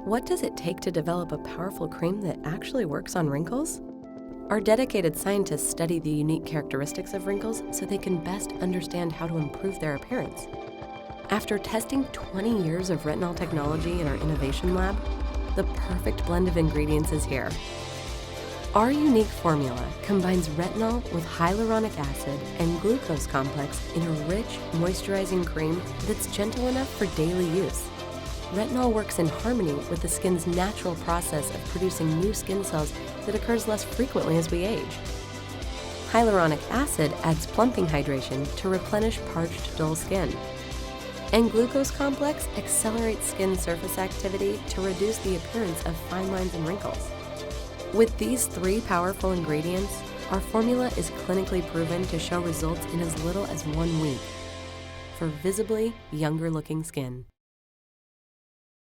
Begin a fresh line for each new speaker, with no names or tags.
What does it take to develop a powerful cream that actually works on wrinkles? Our dedicated scientists study the unique characteristics of wrinkles so they can best understand how to improve their appearance. After testing 20 years of retinol technology in our innovation lab, the perfect blend of ingredients is here. Our unique formula combines retinol with hyaluronic acid and glucose complex in a rich, moisturizing cream that's gentle enough for daily use. Retinol works in harmony with the skin's natural process of producing new skin cells that occurs less frequently as we age. Hyaluronic acid adds plumping hydration to replenish parched, dull skin. And glucose complex accelerates skin surface activity to reduce the appearance of fine lines and wrinkles. With these three powerful ingredients, our formula is clinically proven to show results in as little as 1 week for visibly younger looking skin.